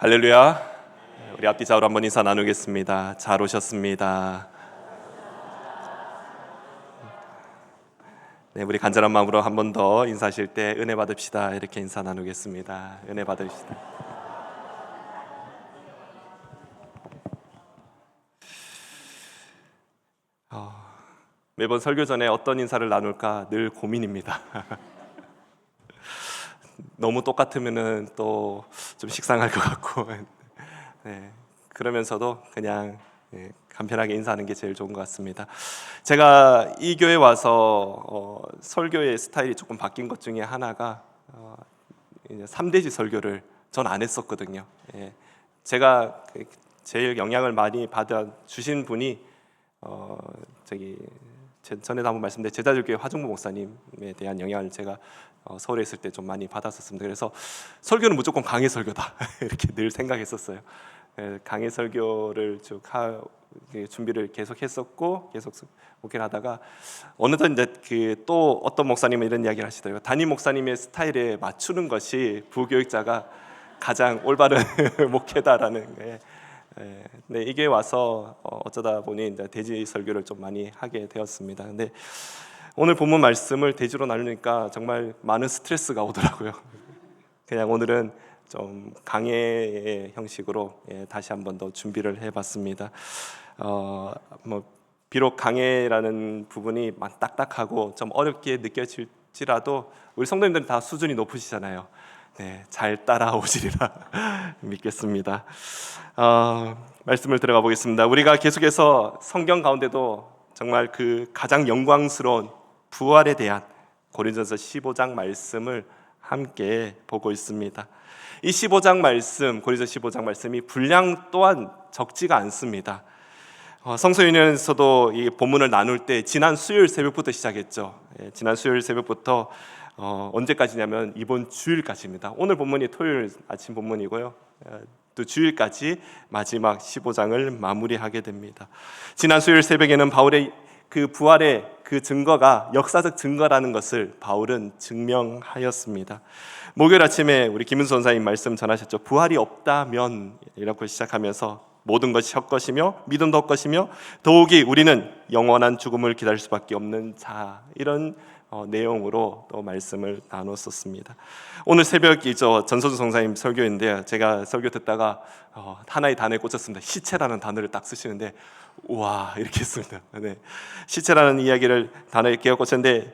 할렐루야. 우리 앞뒤 좌우로 한번 인사 나누겠습니다. 잘 오셨습니다. 네, 우리 간절한 마음으로 한 번 더 인사하실 때 은혜 받읍시다. 이렇게 인사 나누겠습니다. 은혜 받읍시다. 매번 설교 전에 어떤 인사를 나눌까 늘 고민입니다. 너무 똑같으면은 또 좀 식상할 것 같고, 네, 그러면서도 그냥 간편하게 인사하는 게 제일 좋은 것 같습니다. 제가 이 교회 와서 설교의 스타일이 조금 바뀐 것 중에 하나가 이제 3대지 설교를 전 안 했었거든요. 제가 제일 영향을 많이 받아 주신 분이 전에도 한번 말씀드린 제자들교회 화중보 목사님에 대한 영향을 제가 서울에 있을 때 좀 많이 받았었습니다. 그래서 설교는 무조건 강해 설교다 이렇게 늘 생각했었어요. 강해 설교를 쭉 준비를 계속 했었고 계속 목회를 하다가 어느덧 이제 또 어떤 목사님은 이런 이야기를 하시더라고요. 담임 목사님의 스타일에 맞추는 것이 부교육자가 가장 올바른 목회다라는 게. 네, 이게 와서 어쩌다 보니 이제 대지 설교를 좀 많이 하게 되었습니다. 근데 오늘 본문 말씀을 대지로 나누니까 정말 많은 스트레스가 오더라고요. 그냥 오늘은 좀 강해의 형식으로 다시 한번 더 준비를 해봤습니다. 비록 강해라는 부분이 딱딱하고 좀 어렵게 느껴질지라도 우리 성도님들은 다 수준이 높으시잖아요. 네, 잘 따라오시리라 믿겠습니다. 말씀을 들어가 보겠습니다. 우리가 계속해서 성경 가운데도 정말 그 가장 영광스러운 부활에 대한 고린도전서 15장 말씀을 함께 보고 있습니다. 이 15장 말씀, 고린도전서 15장 말씀이 분량 또한 적지가 않습니다. 성서윤회에서도 이 본문을 나눌 때 지난 수요일 새벽부터 시작했죠. 지난 수요일 새벽부터 언제까지냐면 이번 주일까지입니다. 오늘 본문이 토요일 아침 본문이고요. 또 주일까지 마지막 15장을 마무리하게 됩니다. 지난 수요일 새벽에는 바울의 그 부활의 그 증거가 역사적 증거라는 것을 바울은 증명하였습니다. 목요일 아침에 우리 김은수 원사님 말씀 전하셨죠. 부활이 없다면 이라고 시작하면서 모든 것이 헛것이며 믿음도 헛것이며 더욱이 우리는 영원한 죽음을 기다릴 수밖에 없는 자, 이런 내용으로 또 말씀을 나눴었습니다. 오늘 새벽이죠. 전소주 성사님 설교인데요. 제가 설교 듣다가 하나의 단어에 꽂혔습니다. 시체라는 단어를 딱 쓰시는데 우와 이렇게 했습니다. 네. 시체라는 이야기를 단어에 끼워 꽂혔는데,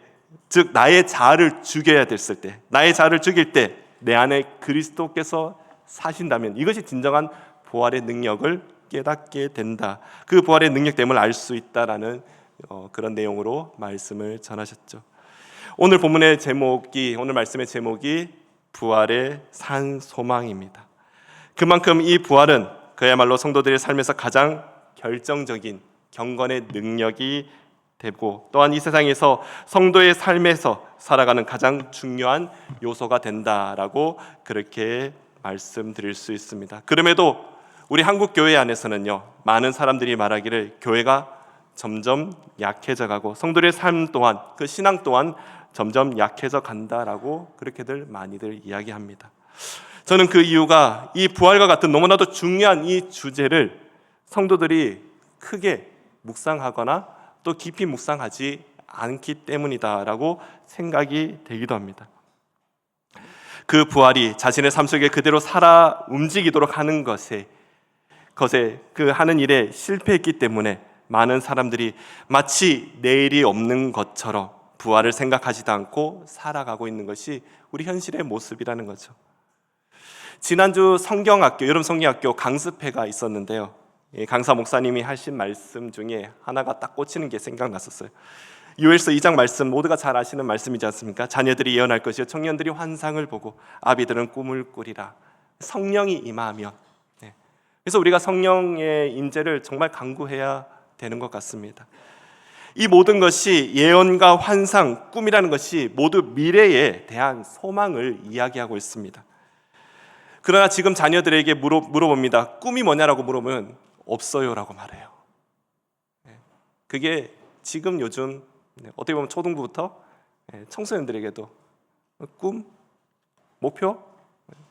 즉 나의 자아를 죽여야 됐을 때, 나의 자아를 죽일 때 내 안에 그리스도께서 사신다면 이것이 진정한 부활의 능력을 깨닫게 된다. 그 부활의 능력됨을 알 수 있다라는 그런 내용으로 말씀을 전하셨죠. 오늘 본문의 제목이, 오늘 말씀의 제목이 부활의 산 소망입니다. 그만큼 이 부활은 그야말로 성도들의 삶에서 가장 결정적인 경건의 능력이 되고, 또한 이 세상에서 성도의 삶에서 살아가는 가장 중요한 요소가 된다라고 그렇게 말씀드릴 수 있습니다. 그럼에도 우리 한국 교회 안에서는요, 많은 사람들이 말하기를 교회가 점점 약해져 가고 성도의 삶 또한, 그 신앙 또한 점점 약해져 간다라고 그렇게들 많이들 이야기합니다. 저는 그 이유가 이 부활과 같은 너무나도 중요한 이 주제를 성도들이 크게 묵상하거나 또 깊이 묵상하지 않기 때문이다라고 생각이 되기도 합니다. 그 부활이 자신의 삶 속에 그대로 살아 움직이도록 하는 것에 그 하는 일에 실패했기 때문에 많은 사람들이 마치 내일이 없는 것처럼 부활을 생각하지도 않고 살아가고 있는 것이 우리 현실의 모습이라는 거죠. 지난주 성경학교, 여름 성경학교 강습회가 있었는데요. 강사 목사님이 하신 말씀 중에 하나가 딱 꽂히는 게 생각났었어요. 요엘서 2장 말씀, 모두가 잘 아시는 말씀이지 않습니까? 자녀들이 예언할 것이요 청년들이 환상을 보고 아비들은 꿈을 꾸리라. 성령이 임하면. 그래서 우리가 성령의 임재를 정말 간구해야 되는 것 같습니다. 이 모든 것이 예언과 환상, 꿈이라는 것이 모두 미래에 대한 소망을 이야기하고 있습니다. 그러나 지금 자녀들에게 물어봅니다. 꿈이 뭐냐라고 물어보면 없어요라고 말해요. 그게 지금 요즘 어떻게 보면 초등부부터 청소년들에게도 꿈, 목표,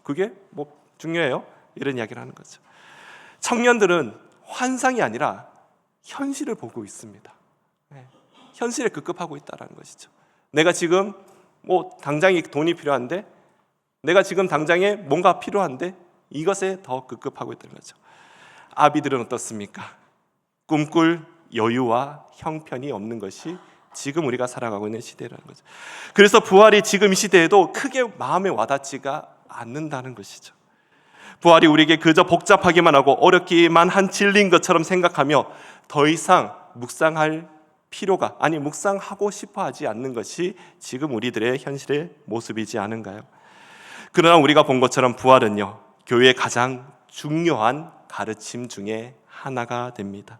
그게 뭐 중요해요? 이런 이야기를 하는 거죠. 청년들은 환상이 아니라 현실을 보고 있습니다. 현실에 급급하고 있다는 것이죠. 내가 지금 당장에 돈이 필요한데, 내가 지금 당장에 뭔가 필요한데 이것에 더 급급하고 있다는 거죠. 아비들은 어떻습니까? 꿈꿀 여유와 형편이 없는 것이 지금 우리가 살아가고 있는 시대라는 거죠. 그래서 부활이 지금 이 시대에도 크게 마음에 와닿지가 않는다는 것이죠. 부활이 우리에게 그저 복잡하기만 하고 어렵기만 한 진리인 것처럼 생각하며 더 이상 묵상하고 싶어 하지 않는 것이 지금 우리들의 현실의 모습이지 않은가요? 그러나 우리가 본 것처럼 부활은요, 교회의 가장 중요한 가르침 중에 하나가 됩니다.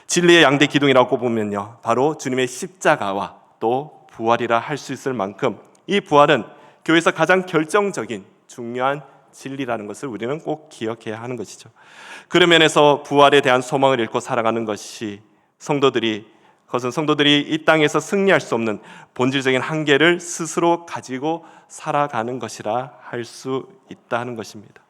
진리의 양대 기둥이라고 보면요, 바로 주님의 십자가와 또 부활이라 할 수 있을 만큼 이 부활은 교회에서 가장 결정적인 중요한 진리라는 것을 우리는 꼭 기억해야 하는 것이죠. 그런 면에서 부활에 대한 소망을 잃고 살아가는 것이 성도들이 이 땅에서 승리할 수 없는 본질적인 한계를 스스로 가지고 살아가는 것이라 할 수 있다는 것입니다.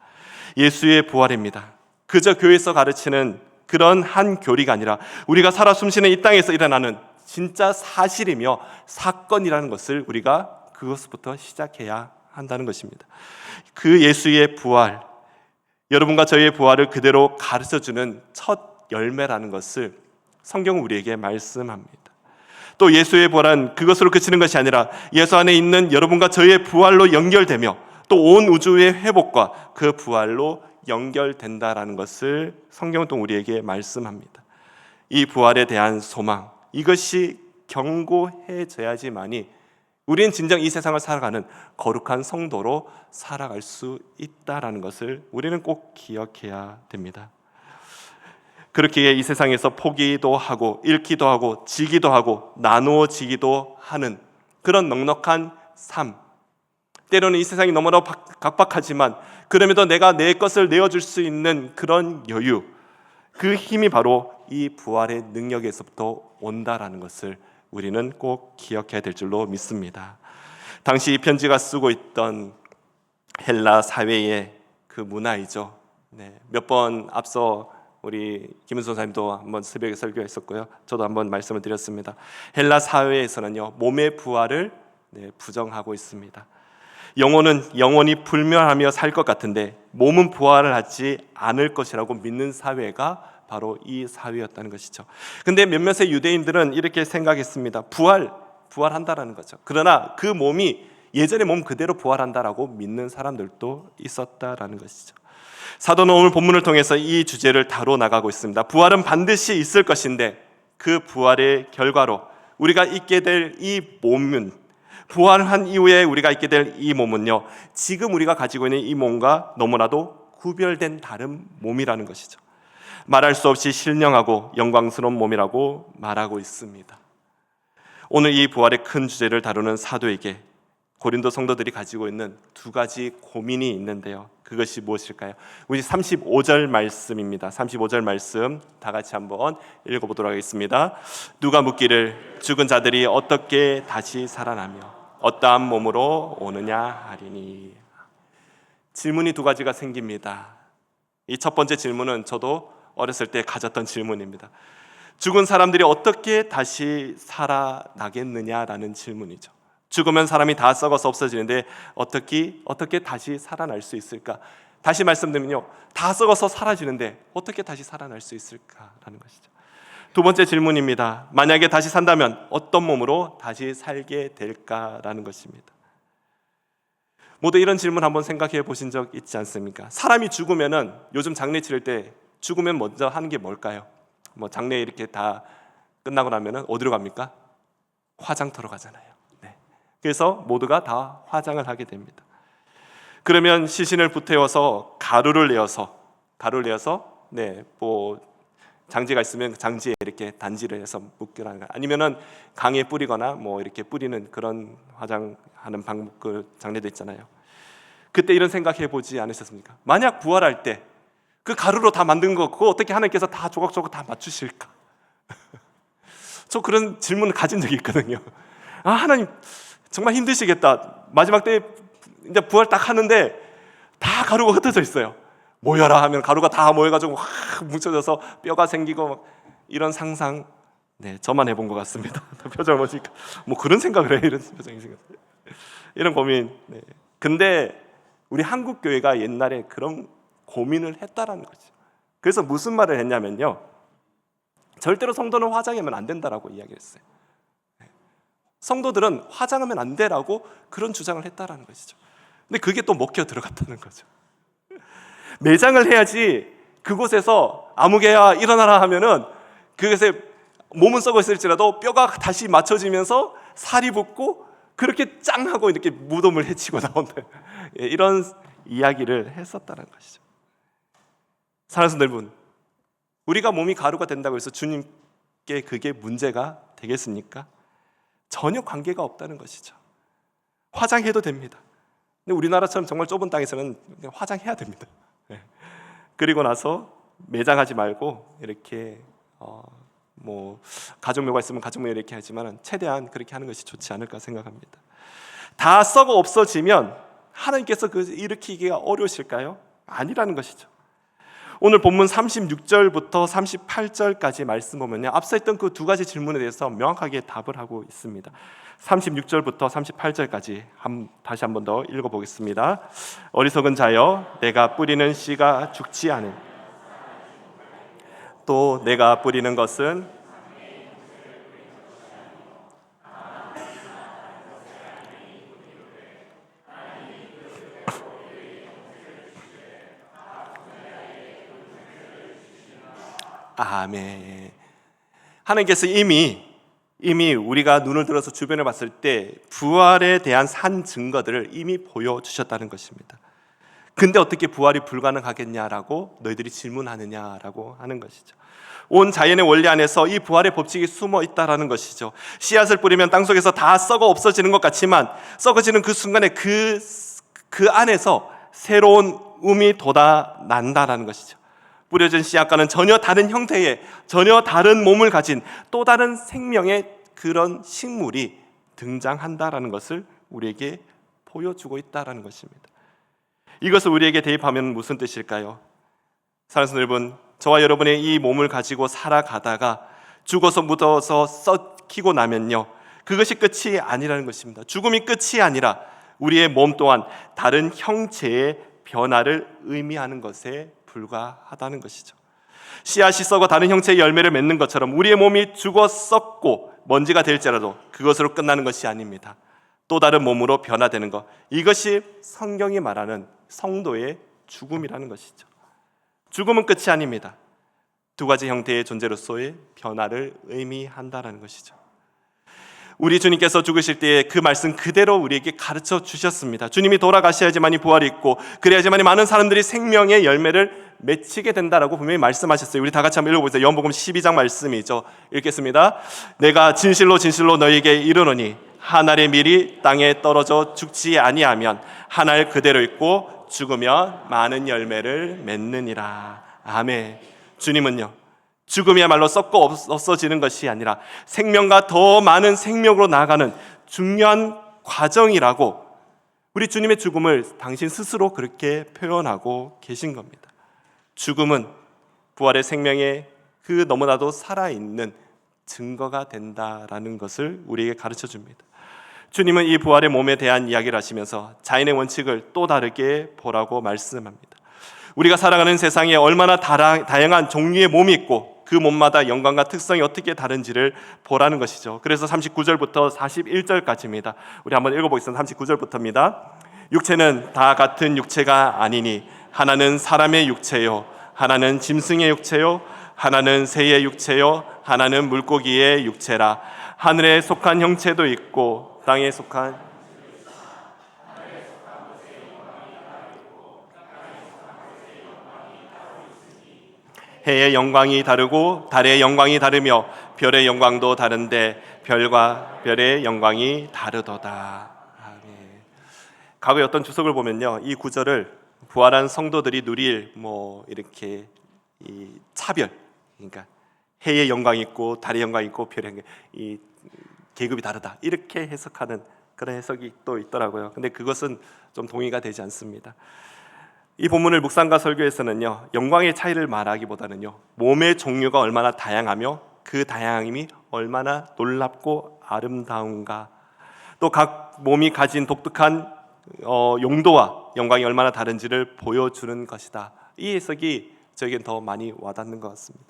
예수의 부활입니다. 그저 교회에서 가르치는 그런 한 교리가 아니라 우리가 살아 숨쉬는 이 땅에서 일어나는 진짜 사실이며 사건이라는 것을 우리가 그것부터 시작해야 한다는 것입니다. 그 예수의 부활, 여러분과 저희의 부활을 그대로 가르쳐주는 첫 열매라는 것을 성경은 우리에게 말씀합니다. 또 예수의 부활은 그것으로 그치는 것이 아니라 예수 안에 있는 여러분과 저희의 부활로 연결되며 또 온 우주의 회복과 그 부활로 연결된다라는 것을 성경은 또 우리에게 말씀합니다. 이 부활에 대한 소망, 이것이 견고해져야지만이 우리는 진정 이 세상을 살아가는 거룩한 성도로 살아갈 수 있다라는 것을 우리는 꼭 기억해야 됩니다. 그렇게 이 세상에서 포기도 하고 잃기도 하고 지기도 하고 나누어지기도 하는 그런 넉넉한 삶, 때로는 이 세상이 너무나 각박하지만 그럼에도 내가 내 것을 내어줄 수 있는 그런 여유, 그 힘이 바로 이 부활의 능력에서부터 온다라는 것을 우리는 꼭 기억해야 될 줄로 믿습니다. 당시 이 편지가 쓰고 있던 헬라 사회의 그 문화이죠. 몇 번 앞서 우리 김은선 선생님도 한번 새벽에 설교했었고요. 저도 한번 말씀을 드렸습니다. 헬라 사회에서는요, 몸의 부활을 부정하고 있습니다. 영혼은 영원히 불멸하며 살 것 같은데 몸은 부활을 하지 않을 것이라고 믿는 사회가 바로 이 사회였다는 것이죠. 근데 몇몇의 유대인들은 이렇게 생각했습니다. 부활한다라는 거죠. 그러나 그 몸이 예전의 몸 그대로 부활한다라고 믿는 사람들도 있었다라는 것이죠. 사도는 오늘 본문을 통해서 이 주제를 다뤄 나가고 있습니다. 부활은 반드시 있을 것인데 그 부활의 결과로 우리가 있게 될 이 몸은, 부활한 이후에 우리가 있게 될 이 몸은요, 지금 우리가 가지고 있는 이 몸과 너무나도 구별된 다른 몸이라는 것이죠. 말할 수 없이 신령하고 영광스러운 몸이라고 말하고 있습니다. 오늘 이 부활의 큰 주제를 다루는 사도에게 고린도 성도들이 가지고 있는 두 가지 고민이 있는데요. 그것이 무엇일까요? 우리 35절 말씀입니다. 35절 말씀 다 같이 한번 읽어보도록 하겠습니다. 누가 묻기를 죽은 자들이 어떻게 다시 살아나며 어떠한 몸으로 오느냐 하리니. 질문이 두 가지가 생깁니다. 이 첫 번째 질문은 저도 어렸을 때 가졌던 질문입니다. 죽은 사람들이 어떻게 다시 살아나겠느냐라는 질문이죠. 죽으면 사람이 다 썩어서 없어지는데 어떻게 다시 살아날 수 있을까? 다시 말씀드리면요, 다 썩어서 사라지는데 어떻게 다시 살아날 수 있을까라는 것이죠. 두 번째 질문입니다. 만약에 다시 산다면 어떤 몸으로 다시 살게 될까라는 것입니다. 모두 이런 질문 한번 생각해 보신 적 있지 않습니까? 사람이 죽으면은 요즘 장례 치를 때 죽으면 먼저 하는 게 뭘까요? 장례 이렇게 다 끝나고 나면은 어디로 갑니까? 화장터로 가잖아요. 그래서 모두가 다 화장을 하게 됩니다. 그러면 시신을 불태워서 가루를 내어서 장지가 있으면 장지에 이렇게 단지를 해서 묶으라는 거, 아니면은 강에 뿌리거나 이렇게 뿌리는 그런 화장하는 방법, 그 장례도 있잖아요. 그때 이런 생각해 보지 않으셨습니까? 만약 부활할 때 그 가루로 다 만든 거, 그거 어떻게 하나님께서 다 조각조각 다 맞추실까? 저 그런 질문을 가진 적이 있거든요. 하나님 정말 힘드시겠다. 마지막 때 이제 부활 딱 하는데 다 가루가 흩어져 있어요. 모여라 하면 가루가 다 모여가지고 확 뭉쳐져서 뼈가 생기고 막 이런 상상, 네, 저만 해본 것 같습니다. 표정을 보니까 뭐 그런 생각을 해, 이런 표정이 생겼어요. 이런 고민. 네. 근데 우리 한국 교회가 옛날에 그런 고민을 했다라는 거죠. 그래서 무슨 말을 했냐면요, 절대로 성도는 화장하면 안 된다라고 이야기했어요. 성도들은 화장하면 안 돼라고 그런 주장을 했다라는 것이죠. 근데 그게 또 먹혀 들어갔다는 거죠. 매장을 해야지 그곳에서 아무개야 일어나라 하면은 그것에 몸은 썩어 있을지라도 뼈가 다시 맞춰지면서 살이 붙고 그렇게 짱하고 이렇게 무덤을 헤치고 나온다, 이런 이야기를 했었다는 것이죠. 사랑하는 여러분, 우리가 몸이 가루가 된다고 해서 주님께 그게 문제가 되겠습니까? 전혀 관계가 없다는 것이죠. 화장해도 됩니다. 근데 우리나라처럼 정말 좁은 땅에서는 화장해야 됩니다. 그리고 나서 매장하지 말고 이렇게 뭐 가족묘가 있으면 가족묘 이렇게 하지만 최대한 그렇게 하는 것이 좋지 않을까 생각합니다. 다 썩어 없어지면 하나님께서 그 일으키기가 어려우실까요? 아니라는 것이죠. 오늘 본문 36절부터 38절까지 말씀 보면요, 앞서 했던 그 두 가지 질문에 대해서 명확하게 답을 하고 있습니다. 36절부터 38절까지 다시 한 번 더 읽어보겠습니다. 어리석은 자여, 내가 뿌리는 씨가 죽지 않은, 또 내가 뿌리는 것은 아멘. 하나님께서 이미 우리가 눈을 들어서 주변을 봤을 때 부활에 대한 산 증거들을 이미 보여주셨다는 것입니다. 근데 어떻게 부활이 불가능하겠냐라고 너희들이 질문하느냐라고 하는 것이죠. 온 자연의 원리 안에서 이 부활의 법칙이 숨어 있다라는 것이죠. 씨앗을 뿌리면 땅속에서 다 썩어 없어지는 것 같지만 썩어지는 그 순간에 그 안에서 새로운 움이 돋아난다라는 것이죠. 뿌려진 씨앗과는 전혀 다른 형태의, 전혀 다른 몸을 가진 또 다른 생명의 그런 식물이 등장한다라는 것을 우리에게 보여주고 있다라는 것입니다. 이것을 우리에게 대입하면 무슨 뜻일까요? 사랑하는 여러분, 저와 여러분의 이 몸을 가지고 살아가다가 죽어서 묻어서 썩히고 나면요, 그것이 끝이 아니라는 것입니다. 죽음이 끝이 아니라 우리의 몸 또한 다른 형체의 변화를 의미하는 것에 불과하다는 것이죠. 씨앗이 썩어 다른 형체의 열매를 맺는 것처럼 우리의 몸이 죽어 썩고 먼지가 될지라도 그것으로 끝나는 것이 아닙니다. 또 다른 몸으로 변화되는 것, 이것이 성경이 말하는 성도의 죽음이라는 것이죠. 죽음은 끝이 아닙니다. 두 가지 형태의 존재로서의 변화를 의미한다는 것이죠. 우리 주님께서 죽으실 때에 그 말씀 그대로 우리에게 가르쳐 주셨습니다. 주님이 돌아가셔야지만이 부활이 있고 그래야지만이 많은 사람들이 생명의 열매를 맺히게 된다라고 분명히 말씀하셨어요. 우리 다 같이 한번 읽어보세요. 요한복음 12장 말씀이죠. 읽겠습니다. 내가 진실로 진실로 너희에게 이르노니 한 알의 밀이 땅에 떨어져 죽지 아니하면 한 알 그대로 있고 죽으면 많은 열매를 맺느니라. 아멘. 주님은요, 죽음이야말로 썩고 없어지는 것이 아니라 생명과 더 많은 생명으로 나아가는 중요한 과정이라고 우리 주님의 죽음을 당신 스스로 그렇게 표현하고 계신 겁니다. 죽음은 부활의 생명의 그 너무나도 살아있는 증거가 된다라는 것을 우리에게 가르쳐 줍니다. 주님은 이 부활의 몸에 대한 이야기를 하시면서 자연의 원칙을 또 다르게 보라고 말씀합니다. 우리가 살아가는 세상에 얼마나 다양한 종류의 몸이 있고 그 몸마다 영광과 특성이 어떻게 다른지를 보라는 것이죠. 그래서 39절부터 41절까지입니다. 우리 한번 읽어보겠습니다. 39절부터입니다. 육체는 다 같은 육체가 아니니 하나는 사람의 육체요, 하나는 짐승의 육체요, 하나는 새의 육체요, 하나는 물고기의 육체라. 하늘에 속한 형체도 있고 땅에 속한 해의 영광이 다르고 달의 영광이 다르며 별의 영광도 다른데 별과 별의 영광이 다르도다. 아멘. 과거의 어떤 주석을 보면요, 이 구절을 부활한 성도들이 누릴 이렇게 이 차별, 그러니까 해의 영광이 있고 달의 영광이 있고 별의 영광이, 이 계급이 다르다, 이렇게 해석하는 그런 해석이 또 있더라고요. 근데 그것은 좀 동의가 되지 않습니다. 이 본문을 묵상과 설교에서는요, 영광의 차이를 말하기보다는요, 몸의 종류가 얼마나 다양하며 그 다양함이 얼마나 놀랍고 아름다운가, 또 각 몸이 가진 독특한 용도와 영광이 얼마나 다른지를 보여주는 것이다. 이 해석이 저에겐 더 많이 와닿는 것 같습니다.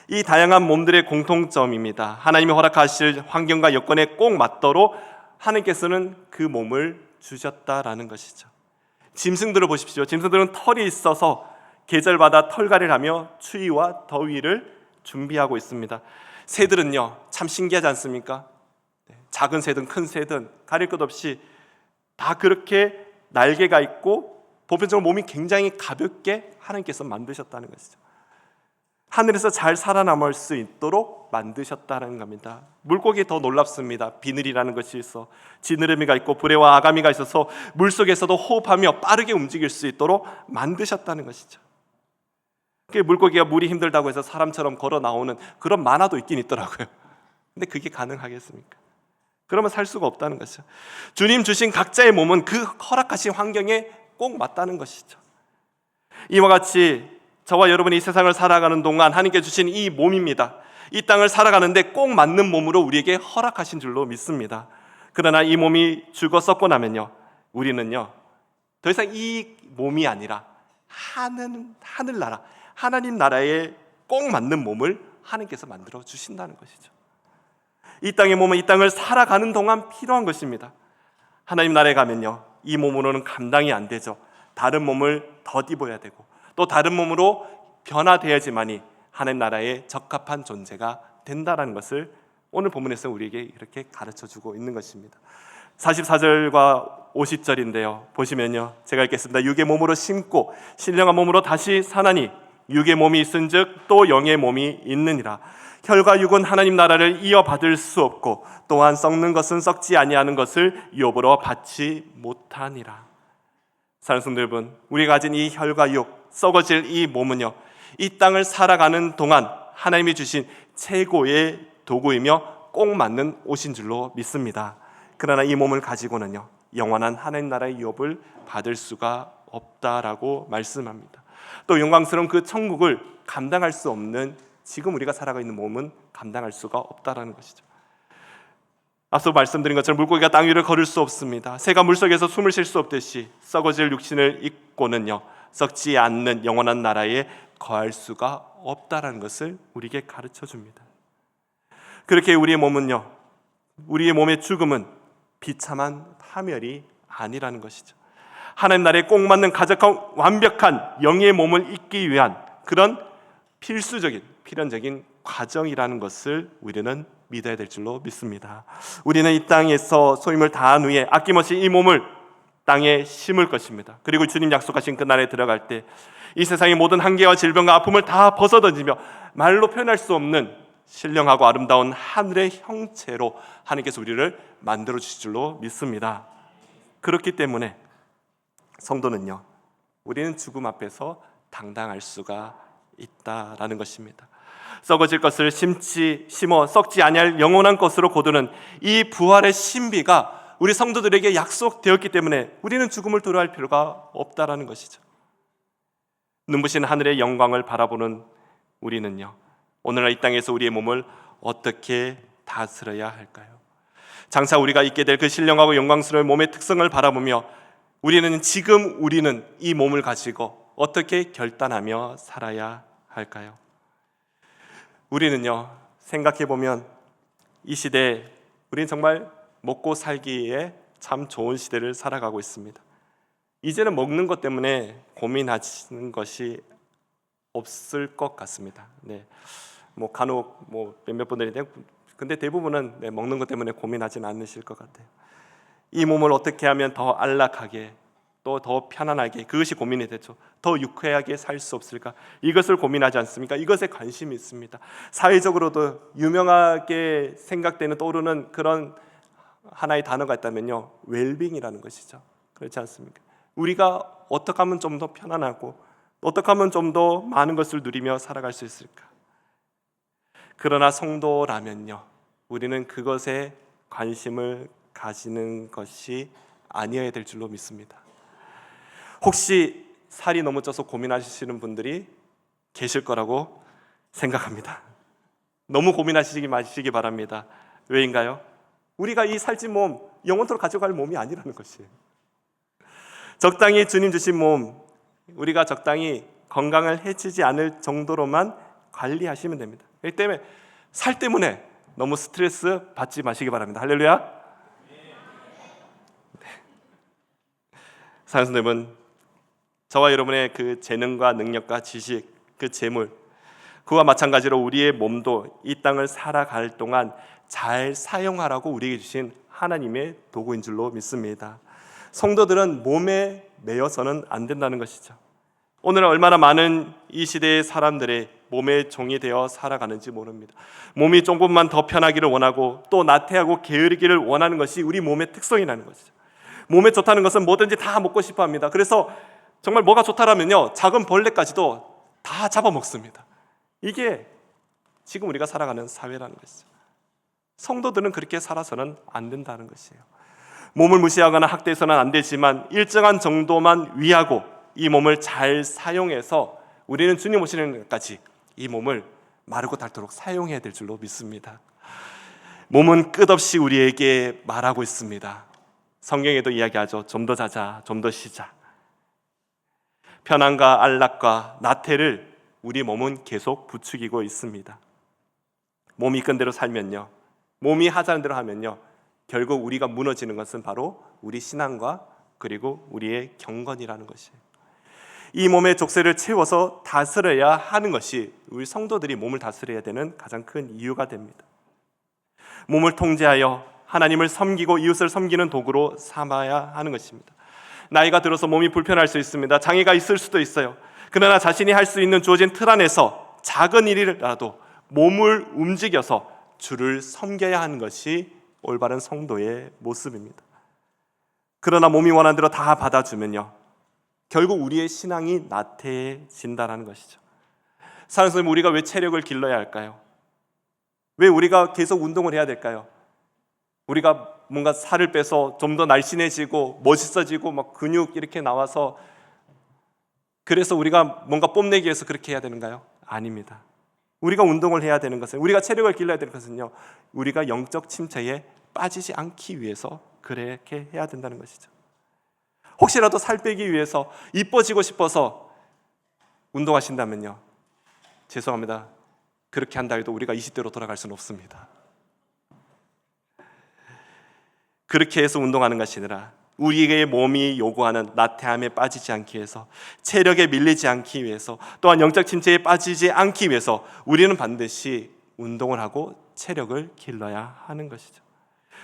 이 다양한 몸들의 공통점입니다. 하나님이 허락하실 환경과 여건에 꼭 맞도록 하나님께서는 그 몸을 주셨다라는 것이죠. 짐승들을 보십시오. 짐승들은 털이 있어서 계절마다 털갈이를 하며 추위와 더위를 준비하고 있습니다. 새들은요, 참 신기하지 않습니까? 작은 새든 큰 새든 가릴 것 없이 다 그렇게 날개가 있고 보편적으로 몸이 굉장히 가볍게 하나님께서 만드셨다는 것이죠. 하늘에서 잘 살아남을 수 있도록 만드셨다는 겁니다. 물고기 더 놀랍습니다. 비늘이라는 것이 있어 지느러미가 있고 불에와 아가미가 있어서 물속에서도 호흡하며 빠르게 움직일 수 있도록 만드셨다는 것이죠. 물고기가 물이 힘들다고 해서 사람처럼 걸어 나오는 그런 만화도 있긴 있더라고요. 근데 그게 가능하겠습니까? 그러면 살 수가 없다는 것이죠. 주님 주신 각자의 몸은 그 허락하신 환경에 꼭 맞다는 것이죠. 이와 같이 저와 여러분이 이 세상을 살아가는 동안 하나님께 주신 이 몸입니다. 이 땅을 살아가는데 꼭 맞는 몸으로 우리에게 허락하신 줄로 믿습니다. 그러나 이 몸이 죽어 썩고 나면요, 우리는요 더 이상 이 몸이 아니라 하늘나라, 하나님 나라에 꼭 맞는 몸을 하나님께서 만들어 주신다는 것이죠. 이 땅의 몸은 이 땅을 살아가는 동안 필요한 것입니다. 하나님 나라에 가면요, 이 몸으로는 감당이 안 되죠. 다른 몸을 덧입어야 되고 또 다른 몸으로 변화되어야지만이 하나님 나라에 적합한 존재가 된다는 것을 오늘 본문에서 우리에게 이렇게 가르쳐주고 있는 것입니다. 44절과 50절인데요 보시면요, 제가 읽겠습니다. 육의 몸으로 심고 신령한 몸으로 다시 사나니 육의 몸이 있은즉 또 영의 몸이 있느니라. 혈과 육은 하나님 나라를 이어받을 수 없고 또한 썩는 것은 썩지 아니하는 것을 유업으로 받지 못하니라. 사랑하는 성도 여러분, 우리가 가진 이 혈과 육, 썩어질 이 몸은요, 이 땅을 살아가는 동안 하나님이 주신 최고의 도구이며 꼭 맞는 옷인 줄로 믿습니다. 그러나 이 몸을 가지고는요, 영원한 하나님 나라의 유업을 받을 수가 없다라고 말씀합니다. 또 영광스러운 그 천국을 감당할 수 없는 지금 우리가 살아가고 있는 몸은 감당할 수가 없다라는 것이죠. 앞서 말씀드린 것처럼 물고기가 땅 위를 걸을 수 없습니다. 새가 물속에서 숨을 쉴 수 없듯이 썩어질 육신을 입고는요, 썩지 않는 영원한 나라에 거할 수가 없다라는 것을 우리에게 가르쳐 줍니다. 그렇게 우리의 몸은요, 우리의 몸의 죽음은 비참한 파멸이 아니라는 것이죠. 하나님 나라에 꼭 맞는 가장 완벽한 영의 몸을 입기 위한 그런 필연적인 과정이라는 것을 우리는 믿어야 될 줄로 믿습니다. 우리는 이 땅에서 소임을 다한 후에 아낌없이 이 몸을 땅에 심을 것입니다. 그리고 주님 약속하신 그날에 들어갈 때 이 세상의 모든 한계와 질병과 아픔을 다 벗어던지며 말로 표현할 수 없는 신령하고 아름다운 하늘의 형체로 하나님께서 우리를 만들어 주실 줄로 믿습니다. 그렇기 때문에 성도는요, 우리는 죽음 앞에서 당당할 수가 있다라는 것입니다. 썩어질 것을 심어 썩지 아니할 영원한 것으로 거두는 이 부활의 신비가 우리 성도들에게 약속되었기 때문에 우리는 죽음을 두려워할 필요가 없다라는 것이죠. 눈부신 하늘의 영광을 바라보는 우리는요, 오늘날 이 땅에서 우리의 몸을 어떻게 다스려야 할까요? 장차 우리가 입게 될 그 신령하고 영광스러운 몸의 특성을 바라보며 우리는 이 몸을 가지고 어떻게 결단하며 살아야 할까요? 우리는요, 생각해보면 이 시대에 우리는 정말 먹고 살기에 참 좋은 시대를 살아가고 있습니다. 이제는 먹는 것 때문에 고민하시는 것이 없을 것 같습니다. 네, 간혹 몇몇 분들이 근데 대부분은 먹는 것 때문에 고민하지는 않으실 것 같아요. 이 몸을 어떻게 하면 더 안락하게 또 더 편안하게, 그것이 고민이 되죠. 더 유쾌하게 살 수 없을까? 이것을 고민하지 않습니까? 이것에 관심이 있습니다. 사회적으로도 유명하게 생각되는 떠오르는 그런 하나의 단어가 있다면요, 웰빙이라는 것이죠. 그렇지 않습니까? 우리가 어떻게 하면 좀 더 편안하고 어떻게 하면 좀 더 많은 것을 누리며 살아갈 수 있을까? 그러나 성도라면요, 우리는 그것에 관심을 가지는 것이 아니어야 될 줄로 믿습니다. 혹시 살이 너무 쪄서 고민하시는 분들이 계실 거라고 생각합니다. 너무 고민하시기 마시기 바랍니다. 왜인가요? 우리가 이 살찐 몸 영원토록 가져갈 몸이 아니라는 것이에요. 적당히 주님 주신 몸, 우리가 적당히 건강을 해치지 않을 정도로만 관리하시면 됩니다. 그렇기 때문에 살 때문에 너무 스트레스 받지 마시기 바랍니다. 할렐루야. 네. 사랑하는 여러분, 저와 여러분의 그 재능과 능력과 지식, 그 재물, 그와 마찬가지로 우리의 몸도 이 땅을 살아갈 동안 잘 사용하라고 우리에게 주신 하나님의 도구인 줄로 믿습니다. 성도들은 몸에 매여서는 안 된다는 것이죠. 오늘은 얼마나 많은 이 시대의 사람들의 몸의 종이 되어 살아가는지 모릅니다. 몸이 조금만 더 편하기를 원하고 또 나태하고 게으르기를 원하는 것이 우리 몸의 특성이라는 것이죠. 몸에 좋다는 것은 뭐든지 다 먹고 싶어 합니다. 그래서 정말 뭐가 좋다라면요, 작은 벌레까지도 다 잡아먹습니다. 이게 지금 우리가 살아가는 사회라는 것이죠. 성도들은 그렇게 살아서는 안 된다는 것이에요. 몸을 무시하거나 학대해서는 안 되지만 일정한 정도만 위하고 이 몸을 잘 사용해서 우리는 주님 오시는 날까지 이 몸을 마르고 닳도록 사용해야 될 줄로 믿습니다. 몸은 끝없이 우리에게 말하고 있습니다. 성경에도 이야기하죠. 좀 더 자자, 좀 더 쉬자. 편안과 안락과 나태를 우리 몸은 계속 부추기고 있습니다. 몸이 이끈 대로 살면요, 몸이 하자는 대로 하면요, 결국 우리가 무너지는 것은 바로 우리 신앙과 그리고 우리의 경건이라는 것이에요. 이 몸의 족쇄를 채워서 다스려야 하는 것이 우리 성도들이 몸을 다스려야 되는 가장 큰 이유가 됩니다. 몸을 통제하여 하나님을 섬기고 이웃을 섬기는 도구로 삼아야 하는 것입니다. 나이가 들어서 몸이 불편할 수 있습니다. 장애가 있을 수도 있어요. 그러나 자신이 할 수 있는 주어진 틀 안에서 작은 일이라도 몸을 움직여서 주를 섬겨야 하는 것이 올바른 성도의 모습입니다. 그러나 몸이 원하는 대로 다 받아주면요, 결국 우리의 신앙이 나태해진다는 것이죠. 사랑하는 성도, 우리가 왜 체력을 길러야 할까요? 왜 우리가 계속 운동을 해야 될까요? 우리가 뭔가 살을 빼서 좀 더 날씬해지고 멋있어지고 막 근육 이렇게 나와서 그래서 우리가 뭔가 뽐내기 위해서 그렇게 해야 되는가요? 아닙니다. 우리가 운동을 해야 되는 것은, 우리가 체력을 길러야 되는 것은요, 우리가 영적 침체에 빠지지 않기 위해서 그렇게 해야 된다는 것이죠. 혹시라도 살 빼기 위해서 이뻐지고 싶어서 운동하신다면요, 죄송합니다. 그렇게 한다 해도 우리가 20대로 돌아갈 수는 없습니다. 그렇게 해서 운동하는 것이 아니라 우리의 몸이 요구하는 나태함에 빠지지 않기 위해서, 체력에 밀리지 않기 위해서, 또한 영적 침체에 빠지지 않기 위해서 우리는 반드시 운동을 하고 체력을 길러야 하는 것이죠.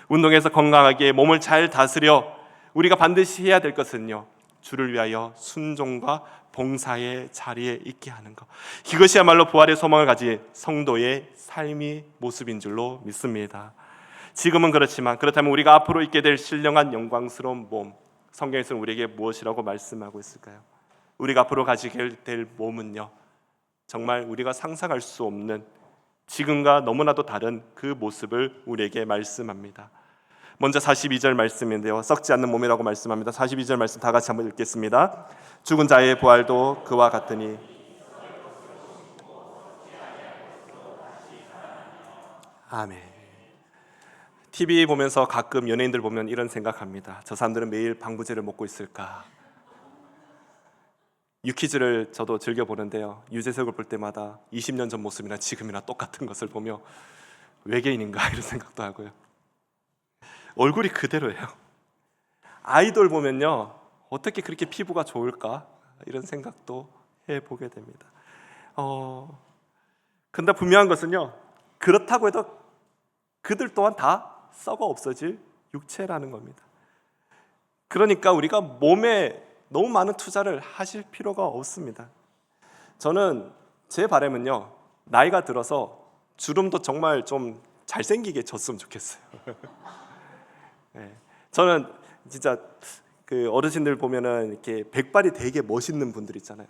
운동해서 건강하게 몸을 잘 다스려 우리가 반드시 해야 될 것은요, 주를 위하여 순종과 봉사의 자리에 있게 하는 것. 이것이야말로 부활의 소망을 가진 성도의 삶의 모습인 줄로 믿습니다. 지금은 그렇지만 그렇다면 우리가 앞으로 있게 될 신령한 영광스러운 몸, 성경에서는 우리에게 무엇이라고 말씀하고 있을까요? 우리가 앞으로 가지게 될 몸은요, 정말 우리가 상상할 수 없는 지금과 너무나도 다른 그 모습을 우리에게 말씀합니다. 먼저 42절 말씀인데요, 썩지 않는 몸이라고 말씀합니다. 42절 말씀 다 같이 한번 읽겠습니다. 죽은 자의 부활도 그와 같으니. 아멘. TV 보면서 가끔 연예인들 보면 이런 생각합니다. 저 사람들은 매일 방부제를 먹고 있을까? 유퀴즈를 저도 즐겨 보는데요, 유재석을 볼 때마다 20년 전 모습이나 지금이나 똑같은 것을 보며 외계인인가 이런 생각도 하고요. 얼굴이 그대로예요. 아이돌 보면요, 어떻게 그렇게 피부가 좋을까 이런 생각도 해보게 됩니다. 근데 분명한 것은요, 그렇다고 해도 그들 또한 다 썩어 없어질 육체라는 겁니다. 그러니까 우리가 몸에 너무 많은 투자를 하실 필요가 없습니다. 저는 제 바람은요, 나이가 들어서 주름도 정말 좀 잘생기게 졌으면 좋겠어요. 네. 저는 진짜 그 어르신들 보면은 이렇게 백발이 되게 멋있는 분들 있잖아요.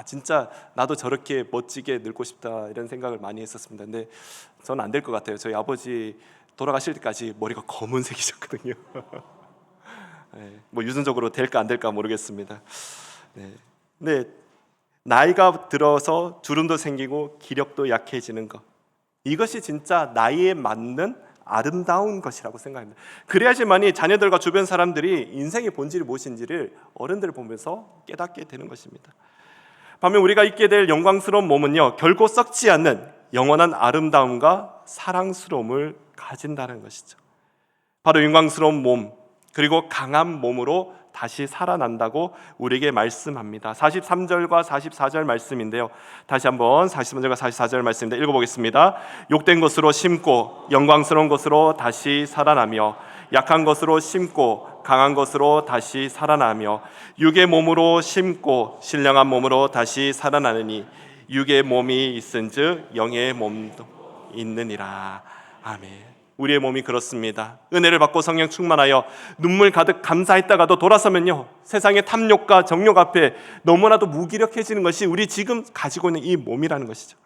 진짜 나도 저렇게 멋지게 늙고 싶다 이런 생각을 많이 했었습니다. 근데 저는 안 될 것 같아요. 저희 아버지 돌아가실 때까지 머리가 검은색이셨거든요. 네, 뭐 유전적으로 될까 안 될까 모르겠습니다. 네, 나이가 들어서 주름도 생기고 기력도 약해지는 것, 이것이 진짜 나이에 맞는 아름다운 것이라고 생각합니다. 그래야지만이 자녀들과 주변 사람들이 인생의 본질이 무엇인지를 어른들을 보면서 깨닫게 되는 것입니다. 반면 우리가 입게 될 영광스러운 몸은요, 결코 썩지 않는 영원한 아름다움과 사랑스러움을 가진다는 것이죠. 바로 영광스러운 몸, 그리고 강한 몸으로 다시 살아난다고 우리에게 말씀합니다. 43절과 44절 말씀인데요, 다시 한번 43절과 44절 말씀인데 읽어보겠습니다. 욕된 것으로 심고 영광스러운 것으로 다시 살아나며, 약한 것으로 심고 강한 것으로 다시 살아나며, 육의 몸으로 심고 신령한 몸으로 다시 살아나느니 육의 몸이 있은즉 영의 몸도 있느니라. 아멘. 우리의 몸이 그렇습니다. 은혜를 받고 성령 충만하여 눈물 가득 감사했다가도 돌아서면요, 세상의 탐욕과 정욕 앞에 너무나도 무기력해지는 것이 우리 지금 가지고 있는 이 몸이라는 것이죠.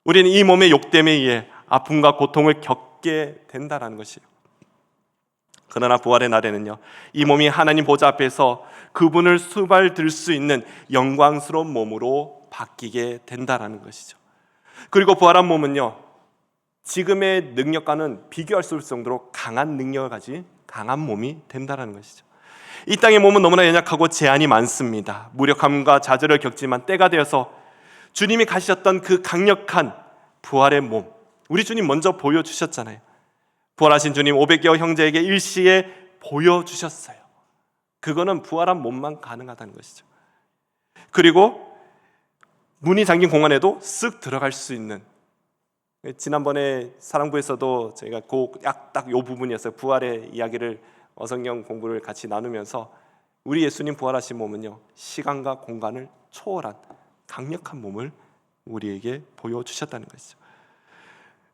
우리는 이 몸의 욕됨에 의해 아픔과 고통을 겪게 된다는 것이에요. 그러나 부활의 날에는요, 이 몸이 하나님 보좌 앞에서 그분을 수발들 수 있는 영광스러운 몸으로 바뀌게 된다는 것이죠. 그리고 부활한 몸은요, 지금의 능력과는 비교할 수 없을 정도로 강한 능력을 가진 강한 몸이 된다는 것이죠. 이 땅의 몸은 너무나 연약하고 제한이 많습니다. 무력함과 좌절을 겪지만 때가 되어서 주님이 가셨던 그 강력한 부활의 몸, 우리 주님 먼저 보여주셨잖아요. 부활하신 주님 500여 형제에게 일시에 보여주셨어요. 그거는 부활한 몸만 가능하다는 것이죠. 그리고 문이 잠긴 공간에도 쓱 들어갈 수 있는, 지난번에 사랑부에서도 저희가 딱 요 부분이었어요. 부활의 이야기를 어성경 공부를 같이 나누면서 우리 예수님 부활하신 몸은요, 시간과 공간을 초월한 강력한 몸을 우리에게 보여주셨다는 것이죠.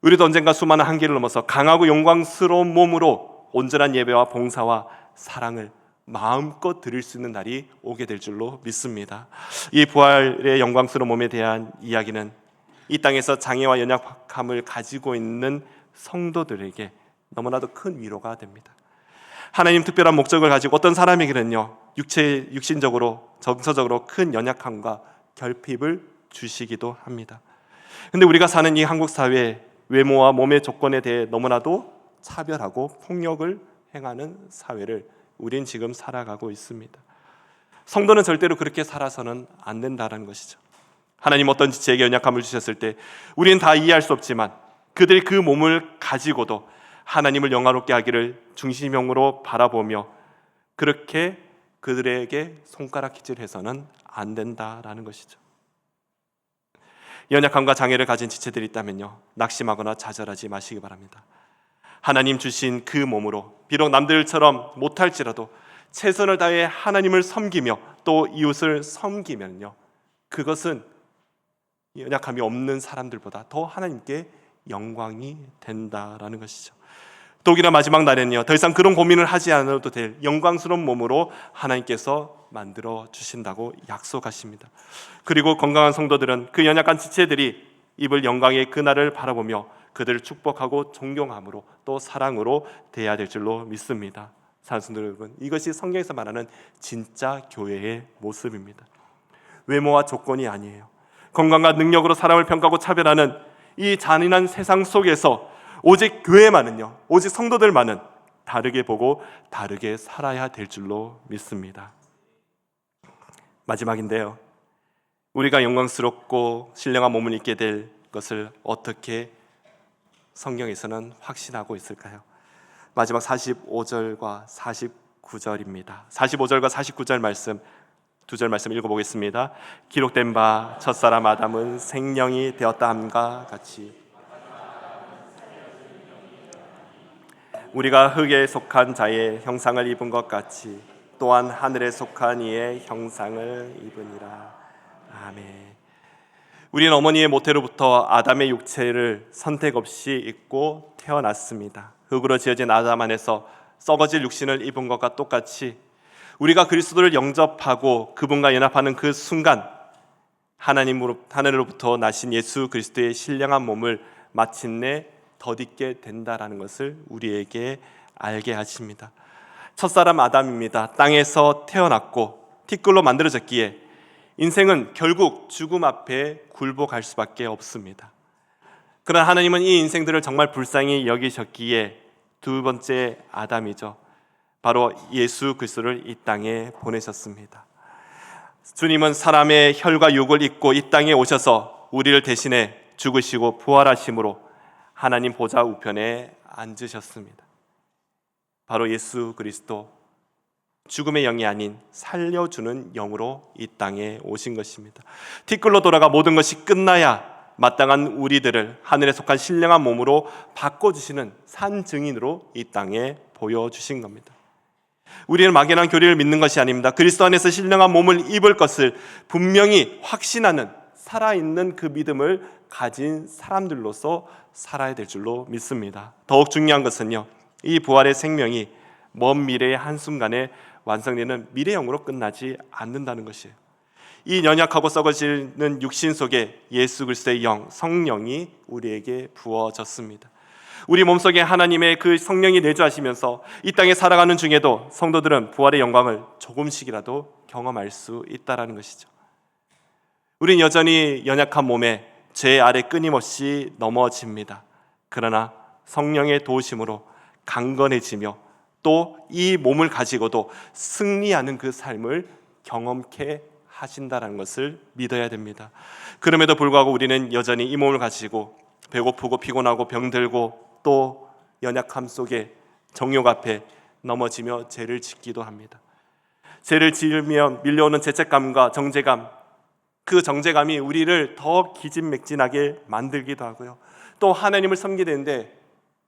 우리도 언젠가 수많은 한계를 넘어서 강하고 영광스러운 몸으로 온전한 예배와 봉사와 사랑을 마음껏 드릴 수 있는 날이 오게 될 줄로 믿습니다. 이 부활의 영광스러운 몸에 대한 이야기는 이 땅에서 장애와 연약함을 가지고 있는 성도들에게 너무나도 큰 위로가 됩니다. 하나님 특별한 목적을 가지고 어떤 사람에게는요, 육신적으로 정서적으로 큰 연약함과 결핍을 주시기도 합니다. 근데 우리가 사는 이 한국 사회에 외모와 몸의 조건에 대해 너무나도 차별하고 폭력을 행하는 사회를 우린 지금 살아가고 있습니다. 성도는 절대로 그렇게 살아서는 안 된다는 것이죠. 하나님 어떤 지체에게 연약함을 주셨을 때 우리는 다 이해할 수 없지만 그들이 그 몸을 가지고도 하나님을 영화롭게 하기를 중심형으로 바라보며 그렇게 그들에게 손가락질해서는 안 된다라는 것이죠. 연약함과 장애를 가진 지체들이 있다면요, 낙심하거나 좌절하지 마시기 바랍니다. 하나님 주신 그 몸으로 비록 남들처럼 못할지라도 최선을 다해 하나님을 섬기며 또 이웃을 섬기면요, 그것은 연약함이 없는 사람들보다 더 하나님께 영광이 된다라는 것이죠. 독일의 마지막 날에는요, 더 이상 그런 고민을 하지 않아도 될 영광스러운 몸으로 하나님께서 만들어 주신다고 약속하십니다. 그리고 건강한 성도들은 그 연약한 지체들이 입을 영광의 그날을 바라보며 그들을 축복하고 존경함으로 또 사랑으로 대해야 될 줄로 믿습니다. 사랑하는 성도 여러분, 이것이 성경에서 말하는 진짜 교회의 모습입니다. 외모와 조건이 아니에요. 건강과 능력으로 사람을 평가하고 차별하는 이 잔인한 세상 속에서 오직 교회만은요, 오직 성도들만은 다르게 보고 다르게 살아야 될 줄로 믿습니다. 마지막인데요, 우리가 영광스럽고 신령한 몸을 입게 될 것을 어떻게 성경에서는 확신하고 있을까요? 마지막 45절과 49절입니다. 45절과 49절 말씀, 두 절 말씀 읽어보겠습니다. 기록된 바 첫사람 아담은 생명이 되었다 함과 같이 우리가 흙에 속한 자의 형상을 입은 것 같이 또한 하늘에 속한 이의 형상을 입으니라. 아멘. 우리는 어머니의 모태로부터 아담의 육체를 선택 없이 입고 태어났습니다. 흙으로 지어진 아담 안에서 썩어질 육신을 입은 것과 똑같이 우리가 그리스도를 영접하고 그분과 연합하는 그 순간 하늘로부터 나신 예수 그리스도의 신령한 몸을 마침내 덧입게 된다라는 것을 우리에게 알게 하십니다. 첫사람 아담입니다. 땅에서 태어났고 티끌로 만들어졌기에 인생은 결국 죽음 앞에 굴복할 수밖에 없습니다. 그러나 하나님은 이 인생들을 정말 불쌍히 여기셨기에 두 번째 아담이죠, 바로 예수 그리스도를 이 땅에 보내셨습니다. 주님은 사람의 혈과 육을 입고 이 땅에 오셔서 우리를 대신해 죽으시고 부활하심으로 하나님 보좌 우편에 앉으셨습니다. 바로 예수 그리스도, 죽음의 영이 아닌 살려주는 영으로 이 땅에 오신 것입니다. 티끌로 돌아가 모든 것이 끝나야 마땅한 우리들을 하늘에 속한 신령한 몸으로 바꿔주시는 산 증인으로 이 땅에 보여주신 겁니다. 우리는 막연한 교리를 믿는 것이 아닙니다. 그리스도 안에서 신령한 몸을 입을 것을 분명히 확신하는 살아있는 그 믿음을 가진 사람들로서 살아야 될 줄로 믿습니다. 더욱 중요한 것은요, 이 부활의 생명이 먼 미래의 한순간에 완성되는 미래형으로 끝나지 않는다는 것이에요. 이 연약하고 썩어지는 육신 속에 예수 그리스도의 영, 성령이 우리에게 부어졌습니다. 우리 몸속에 하나님의 그 성령이 내주하시면서 이 땅에 살아가는 중에도 성도들은 부활의 영광을 조금씩이라도 경험할 수 있다는 것이죠. 우린 여전히 연약한 몸에 죄 아래 끊임없이 넘어집니다. 그러나 성령의 도우심으로 강건해지며 또 이 몸을 가지고도 승리하는 그 삶을 경험케 하신다는 것을 믿어야 됩니다. 그럼에도 불구하고 우리는 여전히 이 몸을 가지고 배고프고 피곤하고 병들고 또 연약함 속에 정욕 앞에 넘어지며 죄를 짓기도 합니다. 죄를 지으며 밀려오는 죄책감과 정죄감, 그 정죄감이 우리를 더 기진맥진하게 만들기도 하고요, 또 하나님을 섬기게 되는데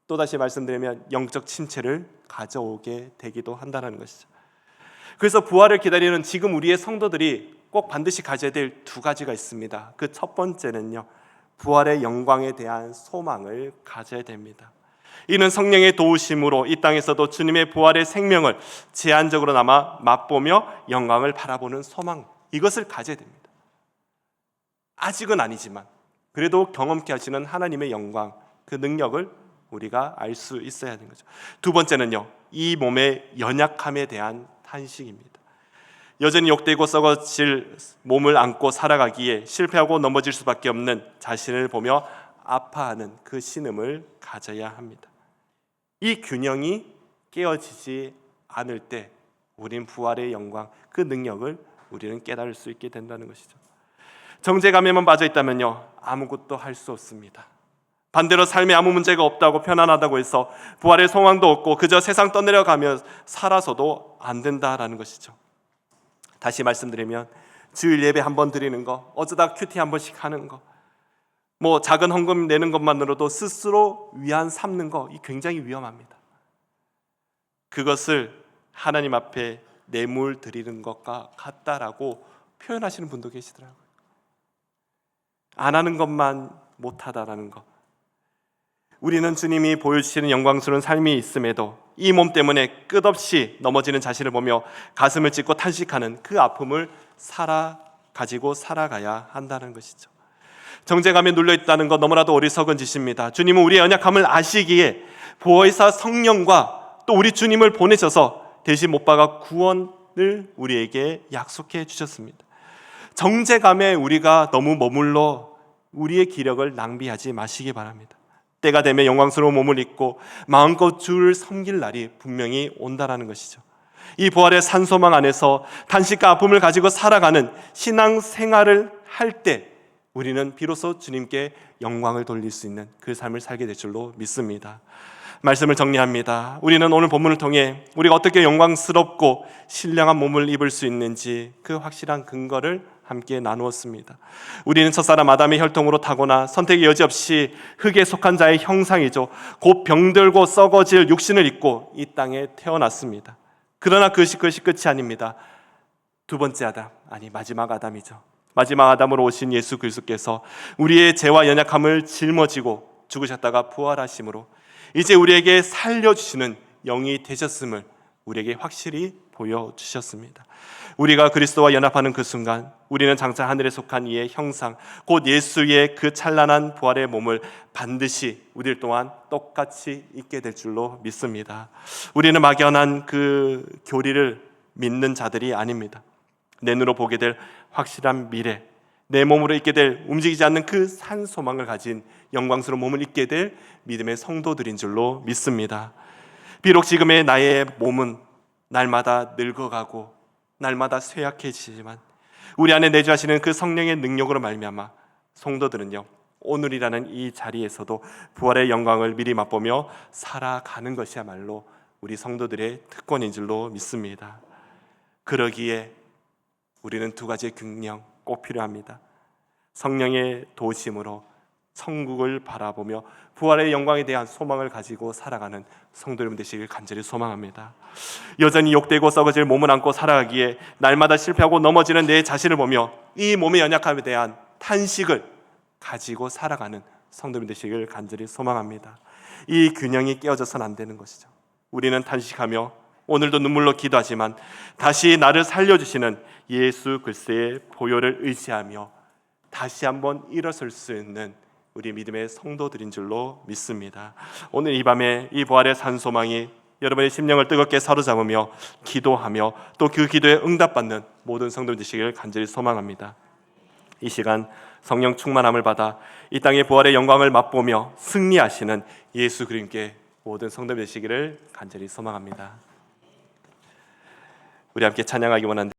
또다시 말씀드리면 영적 침체를 가져오게 되기도 한다는 것이죠. 그래서 부활을 기다리는 지금 우리의 성도들이 꼭 반드시 가져야 될 두 가지가 있습니다. 그 첫 번째는요, 부활의 영광에 대한 소망을 가져야 됩니다. 이는 성령의 도우심으로 이 땅에서도 주님의 부활의 생명을 제한적으로나마 맛보며 영광을 바라보는 소망, 이것을 가져야 됩니다. 아직은 아니지만 그래도 경험케 하시는 하나님의 영광, 그 능력을 우리가 알 수 있어야 하는 거죠. 두 번째는요, 이 몸의 연약함에 대한 탄식입니다. 여전히 욕되고 썩어질 몸을 안고 살아가기에 실패하고 넘어질 수밖에 없는 자신을 보며 아파하는 그 신음을 가져야 합니다. 이 균형이 깨어지지 않을 때 우린 부활의 영광, 그 능력을 우리는 깨달을 수 있게 된다는 것이죠. 정죄감에만 빠져 있다면요, 아무것도 할 수 없습니다. 반대로 삶에 아무 문제가 없다고 편안하다고 해서 부활의 소망도 없고 그저 세상 떠내려가며 살아서도 안 된다라는 것이죠. 다시 말씀드리면 주일 예배 한 번 드리는 거, 어쩌다 큐티 한 번씩 하는 거, 뭐 작은 헌금 내는 것만으로도 스스로 위안 삼는 거, 이 굉장히 위험합니다. 그것을 하나님 앞에 뇌물 드리는 것과 같다라고 표현하시는 분도 계시더라고요. 안 하는 것만 못하다라는 것. 우리는 주님이 보여주시는 영광스러운 삶이 있음에도 이 몸 때문에 끝없이 넘어지는 자신을 보며 가슴을 찢고 탄식하는 그 아픔을 가지고 살아가야 한다는 것이죠. 정죄감에 눌려있다는 것 너무나도 어리석은 짓입니다. 주님은 우리의 연약함을 아시기에 보혜사 성령과 또 우리 주님을 보내셔서 대신 못 박아 구원을 우리에게 약속해 주셨습니다. 정죄감에 우리가 너무 머물러 우리의 기력을 낭비하지 마시기 바랍니다. 때가 되면 영광스러운 몸을 입고 마음껏 주를 섬길 날이 분명히 온다라는 것이죠. 이 부활의 산소망 안에서 탄식과 아픔을 가지고 살아가는 신앙 생활을 할 때 우리는 비로소 주님께 영광을 돌릴 수 있는 그 삶을 살게 될 줄로 믿습니다. 말씀을 정리합니다. 우리는 오늘 본문을 통해 우리가 어떻게 영광스럽고 신령한 몸을 입을 수 있는지 그 확실한 근거를 함께 나누었습니다. 우리는 첫사람 아담의 혈통으로 타고나 선택의 여지 없이 흙에 속한 자의 형상이죠. 곧 병들고 썩어질 육신을 입고 이 땅에 태어났습니다. 그러나 그것이 끝이 아닙니다. 두 번째 아담, 아니 마지막 아담이죠. 마지막 아담으로 오신 예수 그리스도께서 우리의 죄와 연약함을 짊어지고 죽으셨다가 부활하심으로 이제 우리에게 살려주시는 영이 되셨음을 우리에게 확실히 보여주셨습니다. 우리가 그리스도와 연합하는 그 순간 우리는 장차 하늘에 속한 이의 형상, 곧 예수의 그 찬란한 부활의 몸을 반드시 우리들 또한 똑같이 입게 될 줄로 믿습니다. 우리는 막연한 그 교리를 믿는 자들이 아닙니다. 내 눈으로 보게 될 확실한 미래, 내 몸으로 있게 될 움직이지 않는 그 산 소망을 가진 영광스러운 몸을 입게 될 믿음의 성도들인 줄로 믿습니다. 비록 지금의 나의 몸은 날마다 늙어가고 날마다 쇠약해지지만 우리 안에 내주하시는 그 성령의 능력으로 말미암아 성도들은요, 오늘이라는 이 자리에서도 부활의 영광을 미리 맛보며 살아가는 것이야말로 우리 성도들의 특권인 줄로 믿습니다. 그러기에 우리는 두 가지의 긍령 꼭 필요합니다. 성령의 도심으로 천국을 바라보며 부활의 영광에 대한 소망을 가지고 살아가는 성도 여러분 되시길 간절히 소망합니다. 여전히 욕되고 썩어질 몸을 안고 살아가기에 날마다 실패하고 넘어지는 내 자신을 보며 이 몸의 연약함에 대한 탄식을 가지고 살아가는 성도 여러분 되시길 간절히 소망합니다. 이 균형이 깨어져서는 안 되는 것이죠. 우리는 탄식하며 오늘도 눈물로 기도하지만 다시 나를 살려주시는 예수 그리스도의 보혈을 의지하며 다시 한번 일어설 수 있는 우리 믿음의 성도들인 줄로 믿습니다. 오늘 이 밤에 이 부활의 산 소망이 여러분의 심령을 뜨겁게 사로잡으며 기도하며 또 그 기도에 응답받는 모든 성도들 되시길 간절히 소망합니다. 이 시간 성령 충만함을 받아 이 땅의 부활의 영광을 맛보며 승리하시는 예수 그리스도께 모든 성도들 되시기를 간절히 소망합니다. 우리 함께 찬양하기 원합니다.